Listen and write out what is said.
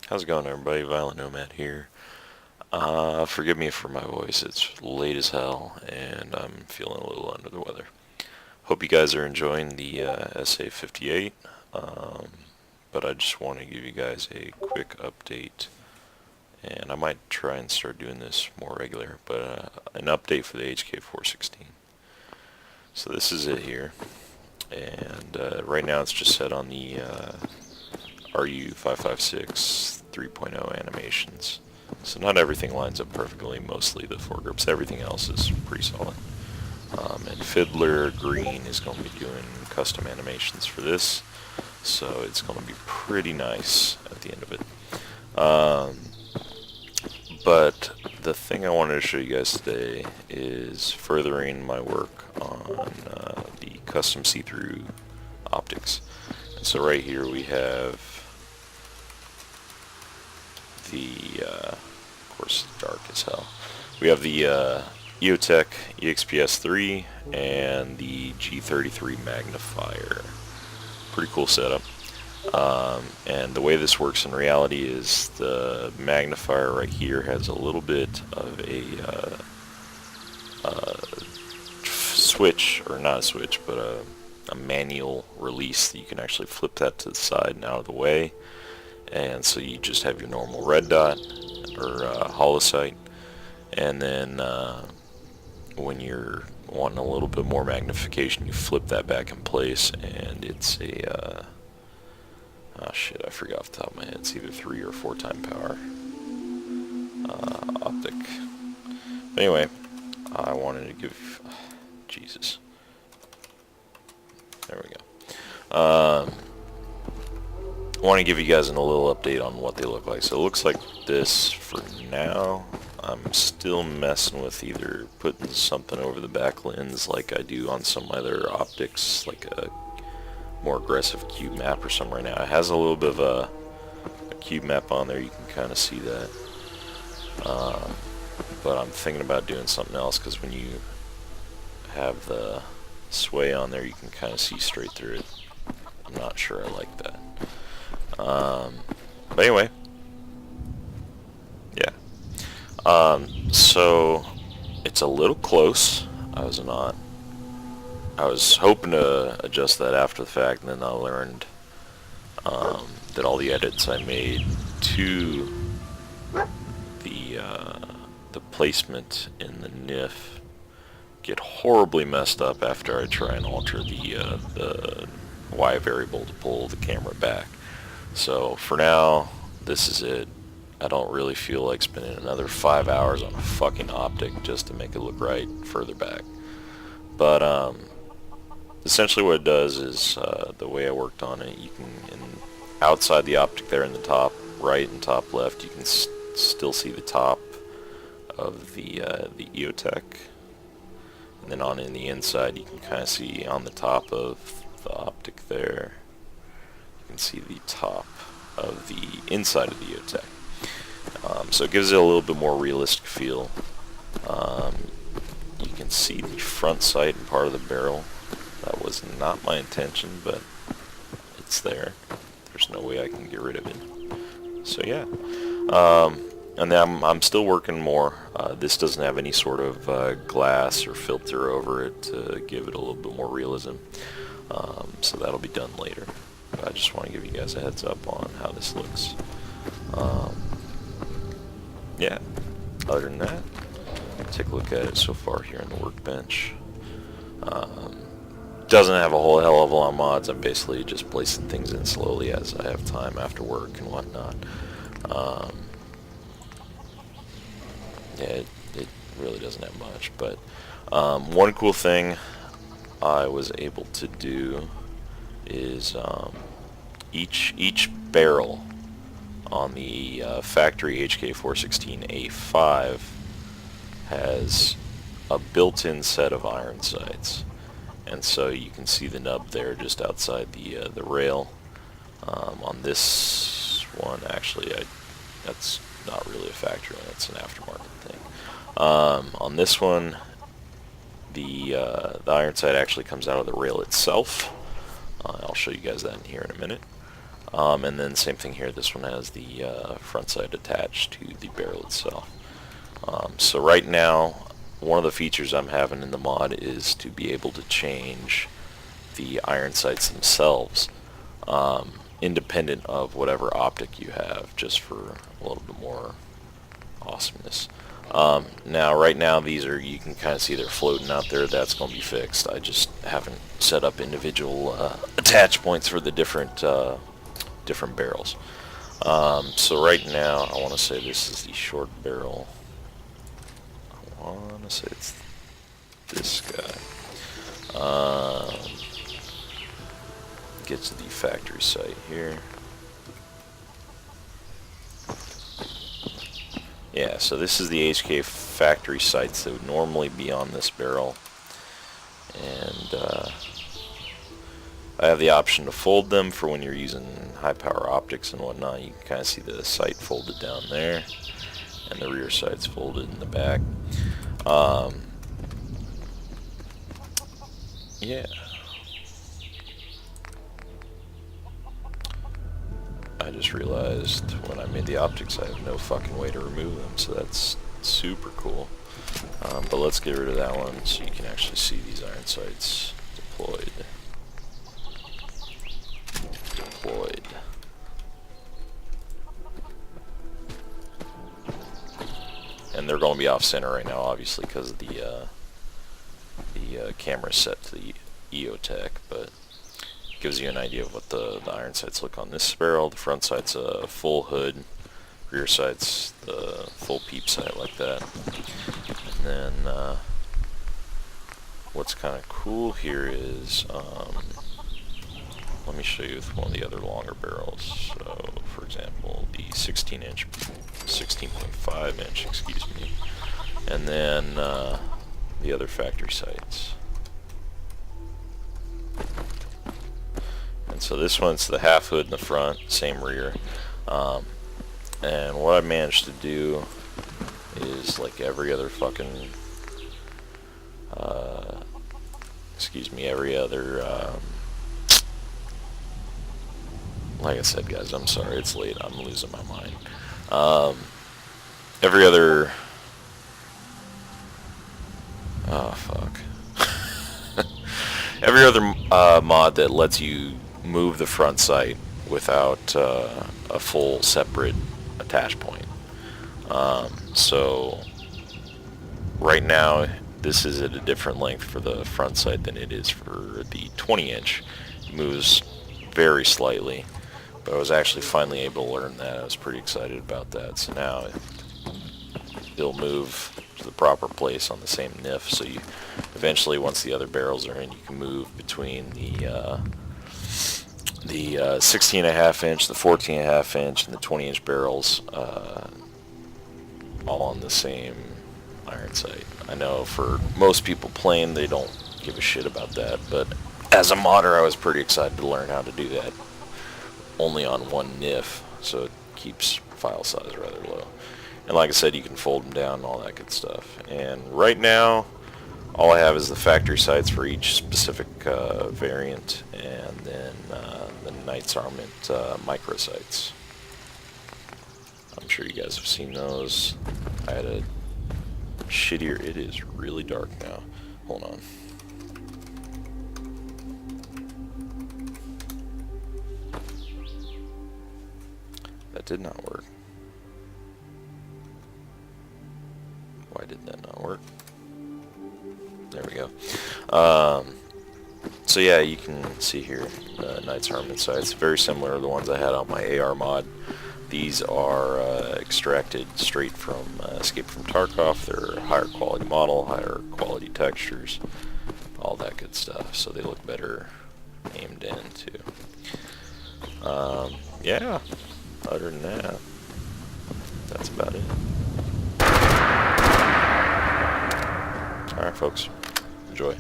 How's it going, everybody? Violent Nomad here. Forgive me for my voice. It's late as hell, and I'm feeling a little under the weather. Hope you guys are enjoying the SA58, but I just want to give you guys a quick update, and I might try and start doing this more regular, but an update for the HK416. So this is it here, and right now it's just set on the RU556 3.0 animations. So not everything lines up perfectly, mostly the foregroups. Everything else is pretty solid. And Fiddler Green is going to be doing custom animations for this, so it's going to be pretty nice at the end of it. But the thing I wanted to show you guys today is furthering my work on the custom see-through optics. And so right here we have of course, dark as hell. We have the Eotech EXPS3 and the G33 Magnifier. Pretty cool setup. And the way this works in reality is the magnifier right here has a little bit of a switch, or not a switch, but a manual release that you can actually flip that to the side and out of the way. And so you just have your normal red dot or holosight, and then when you're wanting a little bit more magnification, you flip that back in place, and it's a oh shit, I forgot off the top of my head. It's either 3 or 4 time power optic. But anyway, I wanted to give Jesus. There we go. I want to give you guys a little update on what they look like. So it looks like this for now. I'm still messing with either putting something over the back lens like I do on some other optics, like a more aggressive cube map or something right now. It has a little bit of a cube map on there, you can kind of see that. But I'm thinking about doing something else, because when you have the sway on there, you can kind of see straight through it. I'm not sure I like that. But anyway, yeah. So it's a little close. I was hoping to adjust that after the fact, and then I learned that all the edits I made to the placement in the NIF get horribly messed up after I try and alter the Y variable to pull the camera back. So for now, this is it. I don't really feel like spending another 5 hours on a fucking optic just to make it look right further back. But essentially what it does is, the way I worked on it, you can, outside the optic there in the top right and top left, you can still see the top of the Eotech. And then on in the inside, you can kind of see on the top of the optic there, you can see the top of the inside of the Eotech. So it gives it a little bit more realistic feel. You can see the front sight and part of the barrel. That was not my intention, but it's there. There's no way I can get rid of it. So yeah. And then I'm still working more. This doesn't have any sort of glass or filter over it to give it a little bit more realism. So that'll be done later. But I just want to give you guys a heads up on how this looks. Yeah, other than that, take a look at it so far here on the workbench. Doesn't have a whole hell of a lot of mods. I'm basically just placing things in slowly as I have time after work and whatnot. Yeah, it really doesn't have much, but one cool thing I was able to do is each barrel on the factory HK416 has a built-in set of iron sights, and so you can see the nub there just outside the rail. On this one, actually, that's not really a factory one, it's an aftermarket thing. On this one, the iron sight actually comes out of the rail itself. I'll show you guys that in here in a minute. And then same thing here, this one has the front sight attached to the barrel itself. So right now, one of the features I'm having in the mod is to be able to change the iron sights themselves, independent of whatever optic you have, just for a little bit more awesomeness. Now, right now, these are, you can kind of see they're floating out there. That's going to be fixed. I just haven't set up individual attach points for the different barrels. So right now, I want to say this is the short barrel. I want to say it's this guy. Get to the factory site here. Yeah, so this is the HK factory sights that would normally be on this barrel. And I have the option to fold them for when you're using high power optics and whatnot. You can kind of see the sight folded down there, and the rear sight's folded in the back. Yeah. I just realized when I made the optics I have no fucking way to remove them, so that's super cool. But let's get rid of that one so you can actually see these iron sights deployed. And they're going to be off center right now, obviously, because of the camera set to the Eotech, but gives you an idea of what the iron sights look on this barrel. The front sight's a full hood, rear sight's the full peep sight like that. And then what's kind of cool here is, let me show you with one of the other longer barrels. So, for example, the 16.5 inch, excuse me, and then the other factory sights. And so this one's the half hood in the front, same rear. And what I managed to do is, like every other fucking, every other, like I said, guys, I'm sorry, it's late, I'm losing my mind. Every other, oh fuck. Every other mod that lets you move the front sight without a full separate attach point. So right now this is at a different length for the front sight than it is for the 20 inch. It moves very slightly, but I was actually finally able to learn that. I was pretty excited about that. So now it'll move to the proper place on the same NIF, so you eventually, once the other barrels are in, you can move between the 16.5 inch, the 14.5 inch, and the 20 inch barrels, all on the same iron sight. I know for most people playing, they don't give a shit about that, but as a modder, I was pretty excited to learn how to do that only on one NIF, so it keeps file size rather low. And like I said, you can fold them down and all that good stuff. And right now, all I have is the factory sights for each specific variant, and then the Knight's Armament micro sights. I'm sure you guys have seen those. I had a shittier, it is really dark now. Hold on. That did not work. Why did that not work? There we go. So yeah, you can see here the Knight's Armament sights, very similar to the ones I had on my AR mod. These are extracted straight from Escape from Tarkov. They're a higher quality model, higher quality textures, all that good stuff. So they look better aimed in too. Yeah, other than that, that's about it. Alright folks, enjoy.